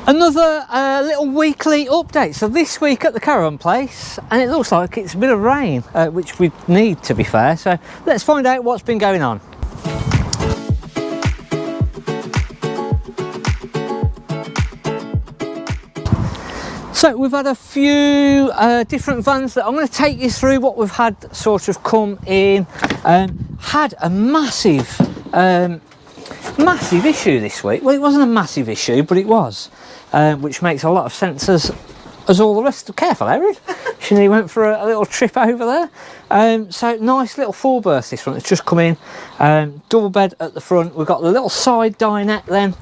Another little weekly update. So this week at the caravan place, and it looks like it's a bit of rain, which we need, to be fair. So let's find out what's been going on. So we've had a few different vans that I'm going to take you through what we've had sort of come in. Had a massive issue this week. Well, it wasn't a massive issue, but it was, which makes a lot of sense as all the rest of. Careful, Erin. She went for a little trip over there. So nice little 4-berth this one. It's just come in. Double bed at the front. We've got the little side dinette then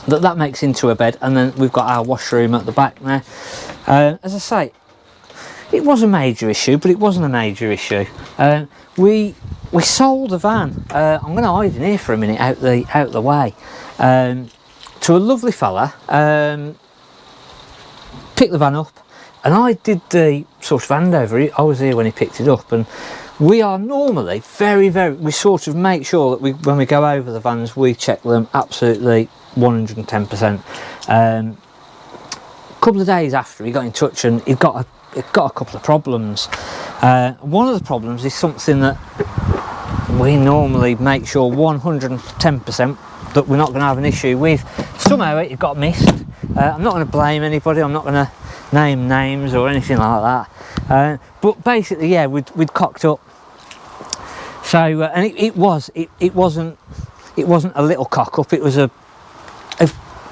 that makes into a bed, and then we've got our washroom at the back there. As I say, it was a major issue, but it wasn't a major issue. We sold the van. I'm going to hide in here for a minute, out the way, to a lovely fella. Picked the van up, and I did the sort of handover. I was here when he picked it up, and we are normally we sort of make sure that when we go over the vans, we check them absolutely 110%. A couple of days after, he got in touch and he'd got a couple of problems. One of the problems is something that we normally make sure 110% that we're not going to have an issue with. Somehow it got missed. I'm not going to blame anybody, I'm not going to name names or anything like that, but basically, yeah, we'd cocked up. So and it wasn't a little cock up, it was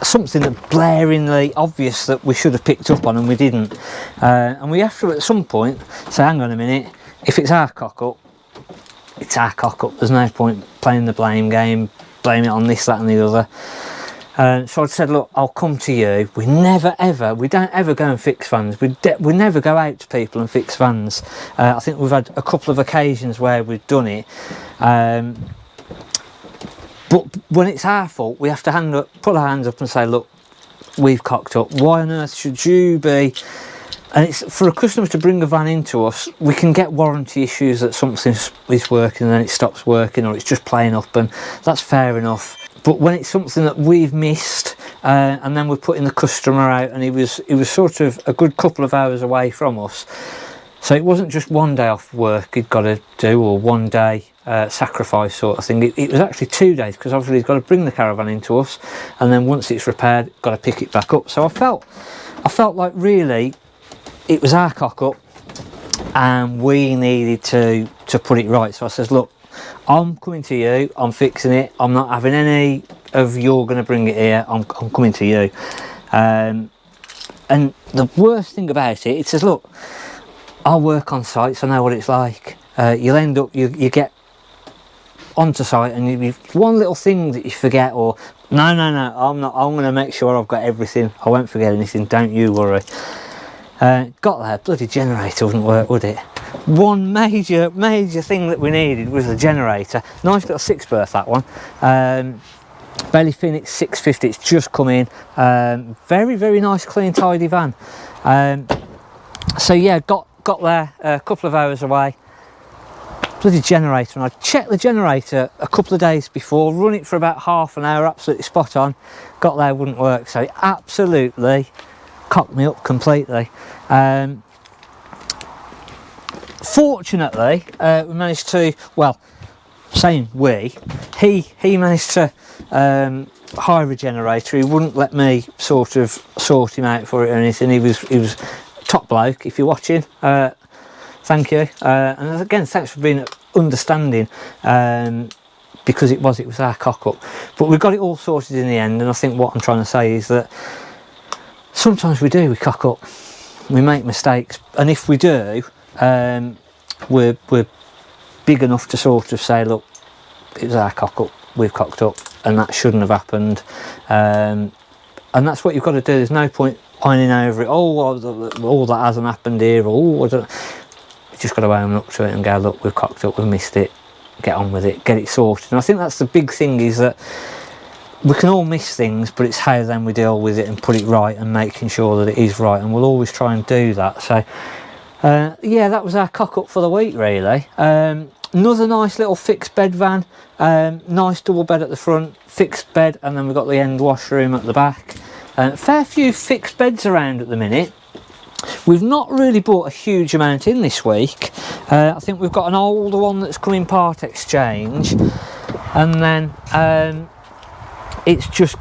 something that blaringly obvious that we should have picked up on, and we didn't. And we have to at some point say, hang on a minute, if it's our cock up, it's our cock up. There's no point playing the blame game, blame it on this, that and the other. So I said, look, I'll come to you. We don't ever go and fix vans. We never go out to people and fix vans. I think we've had a couple of occasions where we've done it. But when it's our fault, we have to put our hands up and say, look, we've cocked up. Why on earth should you be? And it's for a customer to bring a van into us, we can get warranty issues that something is working and then it stops working, or it's just playing up, and that's fair enough. But when it's something that we've missed, and then we're putting the customer out, and he was sort of a good couple of hours away from us, so it wasn't just one day off work he'd got to do, or one day sacrifice sort of thing. It was actually 2 days, because obviously he's got to bring the caravan into us, and then once it's repaired, got to pick it back up. So I felt like really it was our cock up, and we needed to put it right. So I says, look, I'm coming to you, I'm fixing it, I'm not having any of you're going to bring it here, I'm coming to you. And the worst thing about it says, look, I'll work on site, so I know what it's like. You'll end up, you get onto site, and you've one little thing that you forget, or no, I'm going to make sure I've got everything, I won't forget anything, don't you worry. Got there, bloody generator wouldn't work, would it? One major thing that we needed was the generator. Nice little 6-berth, that one. Bailey Phoenix 650, it's just come in. Very nice, clean, tidy van. So yeah, got there a couple of hours away. Bloody generator, and I checked the generator a couple of days before, run it for about half an hour, absolutely spot on. Got there, wouldn't work, so it absolutely cocked me up completely. Fortunately, we managed to, well, saying he managed to hire a generator. He wouldn't let me sort him out for it or anything. He was top bloke. If you're watching, thank you. And again, thanks for being understanding, because it was our cock up. But we got it all sorted in the end, and I think what I'm trying to say is that sometimes we cock up, we make mistakes, and if we do, we're big enough to sort of say, look, it was our cock up, we've cocked up, and that shouldn't have happened. And that's what you've got to do. There's no point whining over it, all that hasn't happened here, or I don't. You just got to own up to it and go, look, we've cocked up, we've missed it, get on with it, get it sorted. And I think that's the big thing, is that we can all miss things, but it's how then we deal with it and put it right, and making sure that it is right, and we'll always try and do that. So yeah, that was our cock up for the week, really. Another nice little fixed bed van, nice double bed at the front, fixed bed, and then we've got the end washroom at the back. Fair few fixed beds around at the minute. We've not really bought a huge amount in this week. I think we've got an older one that's coming part exchange, and then it's just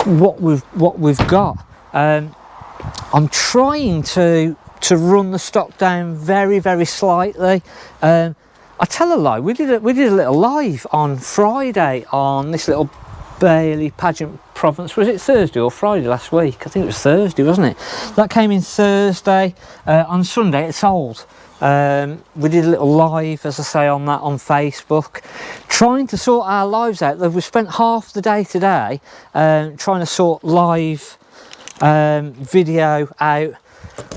what we've got. I'm trying to run the stock down very, very slightly. I tell a lie, we did a little live on Friday on this little Bailey Pageant Provence. Was it Thursday or Friday last week? I think it was Thursday, wasn't it? That came in Thursday. On Sunday it sold. We did a little live, as I say, on that on Facebook, trying to sort our lives out. We spent half the day today trying to sort live video out.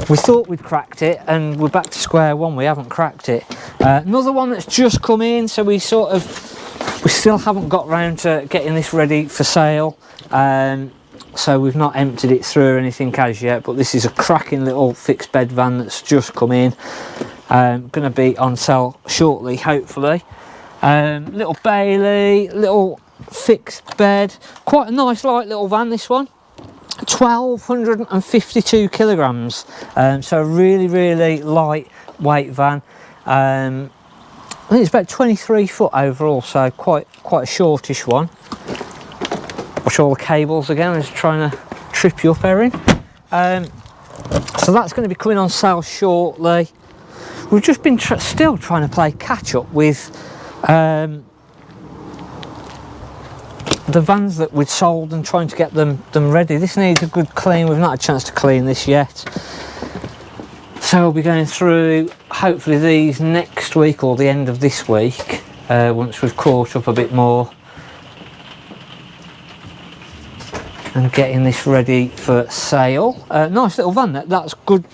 We thought we'd cracked it, and we're back to square one. We haven't cracked it. Another one that's just come in, so we still haven't got round to getting this ready for sale. So we've not emptied it through or anything as yet, but this is a cracking little fixed bed van that's just come in. Going to be on sale shortly, hopefully. Little Bailey, little fixed bed, quite a nice light little van, this one. 1252 kilograms, so a really lightweight van. I think it's about 23 foot overall, so quite a shortish one. Watch all the cables again, I'm just trying to trip you up, Erin. So that's going to be coming on sale shortly. We've just been still trying to play catch up with the vans that we'd sold and trying to get them ready. This needs a good clean. We've not had a chance to clean this yet, so we'll be going through hopefully these next week or the end of this week, once we've caught up a bit more, and getting this ready for sale. Nice little van, that's good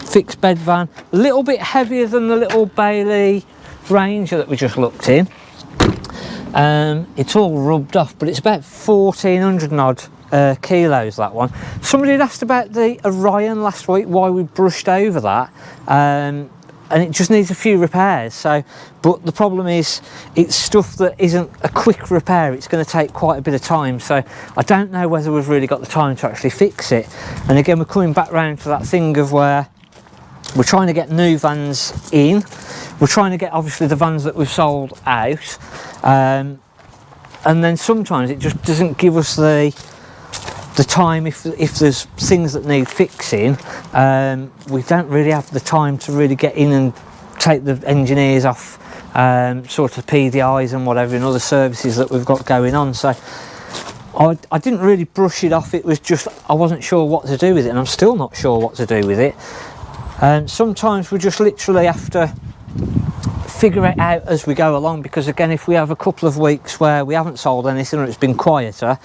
fixed bed van. A little bit heavier than the little Bailey Ranger that we just looked in. It's all rubbed off, but it's about 1400 and odd kilos, that one. Somebody had asked about the Orion last week, why we brushed over that, and it just needs a few repairs. So, but the problem is it's stuff that isn't a quick repair. It's going to take quite a bit of time, so I don't know whether we've really got the time to actually fix it. And again, we're coming back round to that thing of where we're trying to get new vans in. We're trying to get obviously the vans that we've sold out, and then sometimes it just doesn't give us the time. If there's things that need fixing, we don't really have the time to really get in and take the engineers off sort of PDIs and whatever and other services that we've got going on. So I didn't really brush it off. It was just I wasn't sure what to do with it, and I'm still not sure what to do with it. Sometimes we just literally have to figure it out as we go along, because again, if we have a couple of weeks where we haven't sold anything or it's been quieter,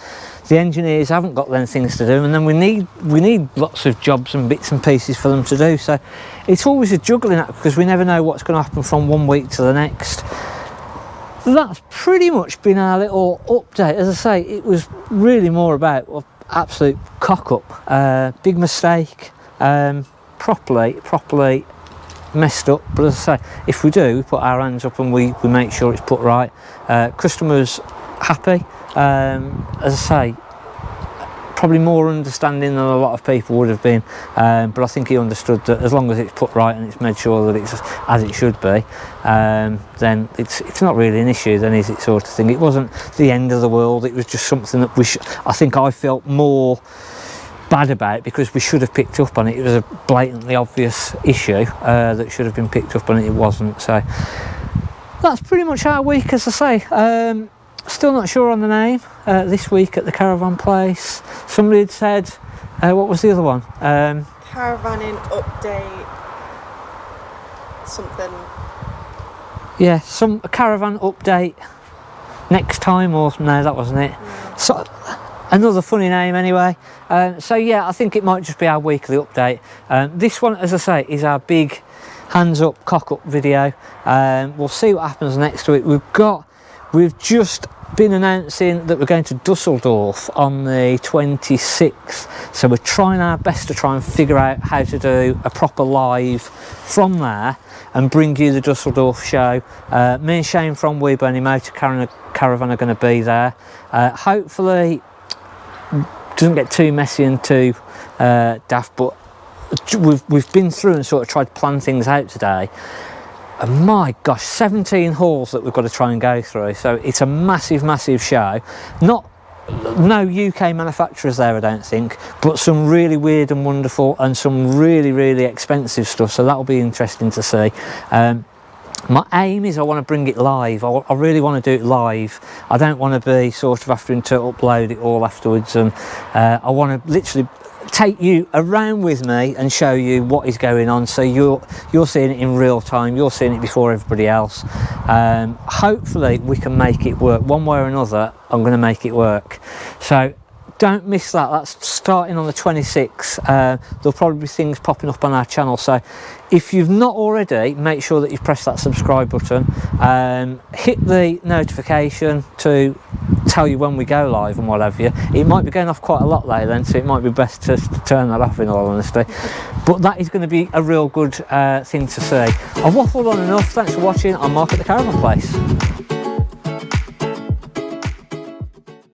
the engineers haven't got them things to do, and then we need lots of jobs and bits and pieces for them to do. So it's always a juggling act, because we never know what's going to happen from one week to the next. So that's pretty much been our little update. As I say, it was really more about absolute cock up, big mistake, properly messed up. But as I say, if we do, we put our hands up and we make sure it's put right. Customers happy. As I say, probably more understanding than a lot of people would have been, but I think he understood that as long as it's put right and it's made sure that it's as it should be, then it's not really an issue then, is it, sort of thing. It wasn't the end of the world. It was just something that I think I felt more bad about, because we should have picked up on it. It was a blatantly obvious issue that should have been picked up on it. It wasn't. So that's pretty much our week, as I say. Still not sure on the name this week at the Caravan place. Somebody had said, what was the other one? Caravanning update something. Yeah, a caravan update next time, or no, that wasn't it. No. So another funny name anyway. So yeah, I think it might just be our weekly update. This one, as I say, is our big hands up cock up video. We'll see what happens next week. We've just been announcing that we're going to Dusseldorf on the 26th, so we're trying our best to try and figure out how to do a proper live from there and bring you the Dusseldorf show. Me and Shane from Weeburny Motor Caravan are going to be there. Hopefully doesn't get too messy and too daft, but we've been through and sort of tried to plan things out today. And my gosh, 17 halls that we've got to try and go through. So it's a massive, massive show. No UK manufacturers there, I don't think, but some really weird and wonderful and some really, really expensive stuff. So that'll be interesting to see. My aim is I want to bring it live. I really want to do it live. I don't want to be sort of having to upload it all afterwards, and I want to literally take you around with me and show you what is going on, so you're seeing it in real time, you're seeing it before everybody else. Hopefully we can make it work one way or another. I'm going to make it work, so don't miss that. That's starting on the 26th. There'll probably be things popping up on our channel, so if you've not already, make sure that you've pressed that subscribe button, hit the notification to tell you when we go live and what have you. It might be going off quite a lot later then, so it might be best to turn that off, in all honesty, but that is going to be a real good thing to see. I've waffled on enough. Thanks for watching. I'm Mark at the Caravan Place.